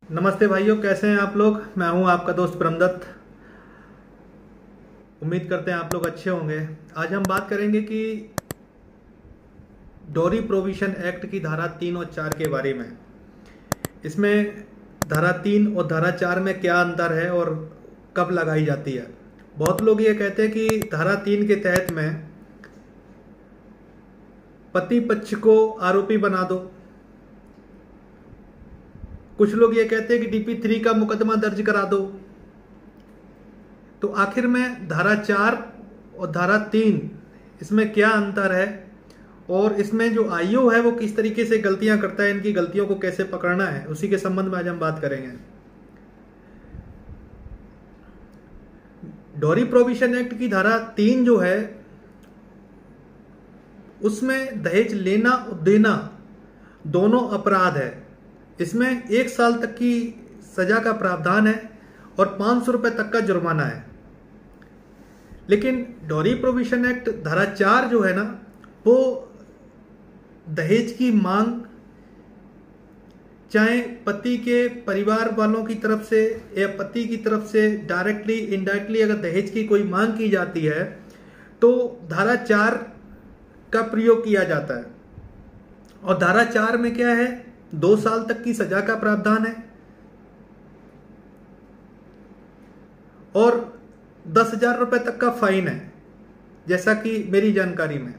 नमस्ते भाइयों, कैसे हैं आप लोग। मैं हूं आपका दोस्त ब्रह्मदत्त। उम्मीद करते हैं आप लोग अच्छे होंगे। आज हम बात करेंगे कि डोरी प्रोविशन एक्ट की धारा 3 और 4 के बारे में। इसमें धारा 3 और धारा 4 में क्या अंतर है और कब लगाई जाती है। बहुत लोग ये कहते हैं कि धारा 3 के तहत में पति पक्ष को आरोपी बना दो। कुछ लोग ये कहते हैं कि DP3 का मुकदमा दर्ज करा दो। तो आखिर में धारा 4 और धारा 3 इसमें क्या अंतर है और इसमें जो आईओ है वो किस तरीके से गलतियां करता है, इनकी गलतियों को कैसे पकड़ना है, उसी के संबंध में आज हम बात करेंगे। डोरी प्रोविशन एक्ट की धारा 3 जो है उसमें दहेज लेना और देना दोनों अपराध है। इसमें 1 साल तक की सजा का प्रावधान है और 500 रुपए तक का जुर्माना है। लेकिन डोरी प्रोविशन एक्ट धारा 4 जो है ना, वो दहेज की मांग चाहे पति के परिवार वालों की तरफ से या पति की तरफ से डायरेक्टली इनडायरेक्टली अगर दहेज की कोई मांग की जाती है तो धारा 4 का प्रयोग किया जाता है। और धारा 4 में क्या है, 2 साल तक की सजा का प्रावधान है और 10,000 रुपए तक का फाइन है, जैसा कि मेरी जानकारी में।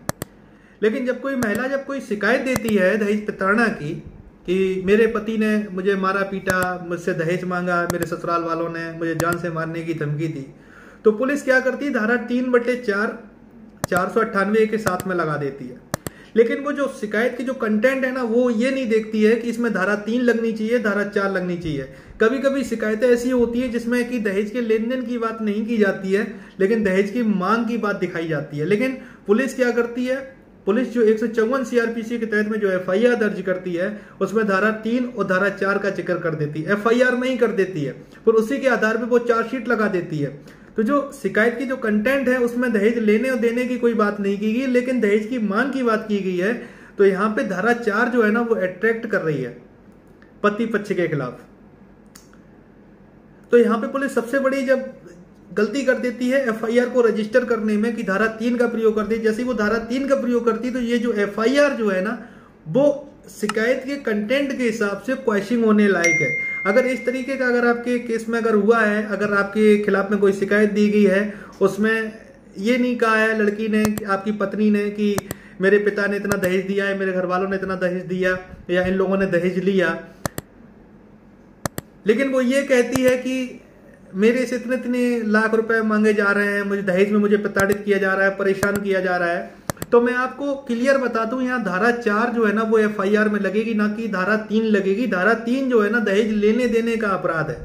लेकिन जब कोई महिला जब कोई शिकायत देती है दहेज प्रताड़ना की कि मेरे पति ने मुझे मारा पीटा, मुझसे दहेज मांगा, मेरे ससुराल वालों ने मुझे जान से मारने की धमकी दी, तो पुलिस क्या करती है, धारा 3/4 498 के साथ में लगा देती है। लेकिन वो जो शिकायत की जो कंटेंट है ना, वो ये नहीं देखती है कि इसमें धारा 3 लगनी चाहिए, धारा 4 लगनी चाहिए। कभी कभी शिकायतें ऐसी होती है जिसमें कि दहेज के लेन देन की बात नहीं की जाती है, लेकिन दहेज की मांग की बात दिखाई जाती है। लेकिन पुलिस क्या करती है, पुलिस जो 154 CRPC के तहत में जो FIR दर्ज करती है उसमें धारा 3 और धारा 4 का जिक्र कर देती है। FIR नहीं कर देती है, फिर उसी के आधार पर वो चार्जशीट लगा देती है। तो जो शिकायत की जो कंटेंट है उसमें दहेज लेने और देने की कोई बात नहीं की गई, लेकिन दहेज की मांग की बात की गई है। तो यहाँ पे धारा 4 जो है ना वो अट्रैक्ट कर रही है पति पक्ष के खिलाफ। तो यहाँ पे पुलिस सबसे बड़ी जब गलती कर देती है FIR को रजिस्टर करने में कि धारा 3 का प्रयोग करती है। जैसे ही वो धारा 3 का प्रयोग करती है तो ये जो FIR जो है ना वो शिकायत के कंटेंट के हिसाब से क्वेश्चन होने लायक है। अगर इस तरीके का अगर आपके केस में अगर हुआ है, अगर आपके खिलाफ में कोई शिकायत दी गई है, उसमें ये नहीं कहा है लड़की ने, आपकी पत्नी ने कि मेरे पिता ने इतना दहेज दिया है, मेरे घर वालों ने इतना दहेज दिया या इन लोगों ने दहेज लिया, लेकिन वो ये कहती है कि मेरे से इतने इतने लाख रुपए मांगे जा रहे हैं, मुझे दहेज में मुझे प्रताड़ित किया जा रहा है, परेशान किया जा रहा है। तो मैं आपको क्लियर बता दूं, यहाँ धारा 4 जो है ना वो FIR में लगेगी, ना कि धारा 3 लगेगी। धारा 3 जो है ना दहेज लेने देने का अपराध है,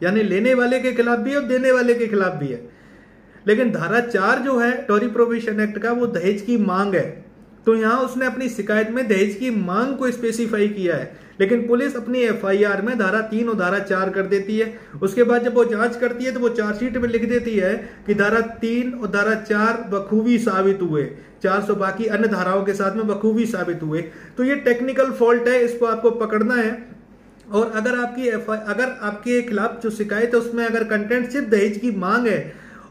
यानी लेने वाले के खिलाफ भी है और देने वाले के खिलाफ भी है। लेकिन धारा 4 जो है डोरी प्रोविशन एक्ट का वो दहेज की मांग है। तो यहाँ उसने अपनी शिकायत में दहेज की मांग को स्पेसिफाई किया है, लेकिन पुलिस अपनी FIR में धारा 3 और धारा 4 कर देती है। उसके बाद जब वो जांच करती है तो वो चार्जशीट में लिख देती है कि धारा 3 और धारा 4 बखूबी साबित हुए, 400 बाकी अन्य धाराओं के साथ में बखूबी साबित हुए। तो ये टेक्निकल फॉल्ट है, इसको आपको पकड़ना है। और अगर आपके खिलाफ जो शिकायत है उसमें अगर कंटेंट सिर्फ दहेज की मांग है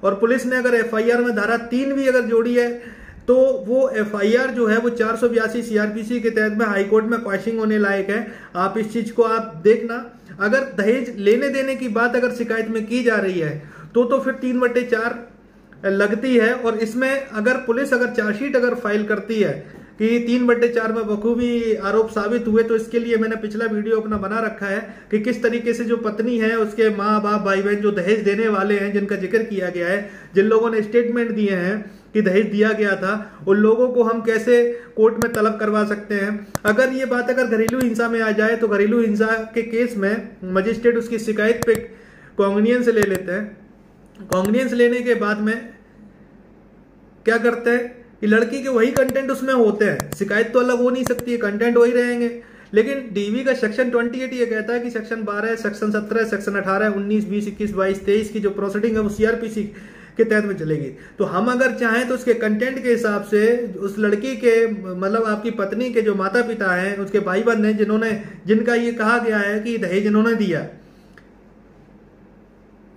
और पुलिस ने अगर FIR में धारा 3 भी अगर जोड़ी है तो वो FIR जो है वो 482 CRPC के तहत में हाईकोर्ट में क्वेश्चन होने लायक है। आप इस चीज को आप देखना। अगर दहेज लेने देने की बात अगर शिकायत में की जा रही है तो फिर 3/4 लगती है। और इसमें अगर पुलिस अगर चार्जशीट अगर फाइल करती है कि 3/4 में बखूबी आरोप साबित हुए, तो इसके लिए मैंने पिछला वीडियो अपना बना रखा है कि किस तरीके से जो पत्नी है, उसके माँ बाप भाई बहन जो दहेज देने वाले हैं, जिनका जिक्र किया गया है, जिन लोगों ने स्टेटमेंट दिए हैं कि दहेज दिया गया था, उन लोगों को हम कैसे कोर्ट में तलब करवा सकते हैं। अगर ये बात अगर घरेलू हिंसा में आ जाए तो घरेलू हिंसा के केस में मजिस्ट्रेट उसकी शिकायत पे कॉग्नियंस ले लेते हैं। कॉग्नियंस लेने के बाद में क्या करते हैं कि लड़की के वही कंटेंट उसमें होते हैं, शिकायत तो अलग हो नहीं सकती है, कंटेंट वही रहेंगे। लेकिन DV का सेक्शन 28 ये कहता है कि सेक्शन 12, सेक्शन 17, सेक्शन 18, 19, 20, 21, 22, 23 की जो प्रोसीडिंग है वो CRPC के तहत में चलेगी। तो हम अगर चाहें तो उसके कंटेंट के हिसाब से उस लड़की के मतलब आपकी पत्नी के जो माता पिता हैं, उसके भाई बहन हैं, जिनका ये कहा गया है कि दहेज इन्होंने दिया,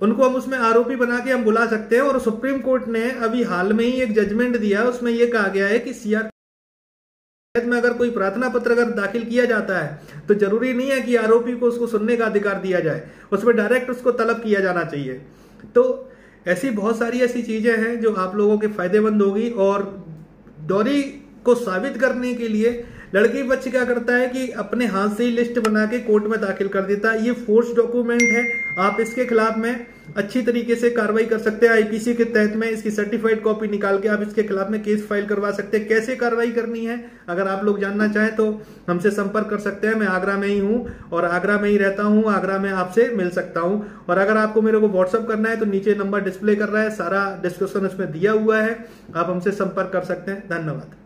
उनको हम उसमें आरोपी बना के हम बुला सकते हैं। और सुप्रीम कोर्ट ने अभी हाल में ही एक जजमेंट दिया, उसमें यह कहा गया है कि सीआर में अगर कोई प्रार्थना पत्र अगर दाखिल किया जाता है तो जरूरी नहीं है कि आरोपी को उसको सुनने का अधिकार दिया जाए, उसमें डायरेक्ट उसको तलब किया जाना चाहिए। तो ऐसी बहुत सारी ऐसी चीजें हैं जो आप लोगों के फायदेमंद होगी। और डॉरी को साबित करने के लिए लड़की पक्ष क्या करता है कि अपने हाथ से ही लिस्ट बना के कोर्ट में दाखिल कर देता है। ये फोर्स डॉक्यूमेंट है, आप इसके खिलाफ में अच्छी तरीके से कार्रवाई कर सकते हैं। आईपीसी के तहत में इसकी सर्टिफाइड कॉपी निकाल के आप इसके खिलाफ में केस फाइल करवा सकते हैं। कैसे कार्रवाई करनी है अगर आप लोग जानना चाहें तो हमसे संपर्क कर सकते हैं। मैं आगरा में ही हूँ और आगरा में ही रहता हूँ, आगरा में आपसे मिल सकता हूँ। और अगर आपको मेरे को व्हाट्सअप करना है तो नीचे नंबर डिस्प्ले कर रहा है, सारा डिस्क्रिप्शन इसमें दिया हुआ है, आप हमसे संपर्क कर सकते हैं। धन्यवाद।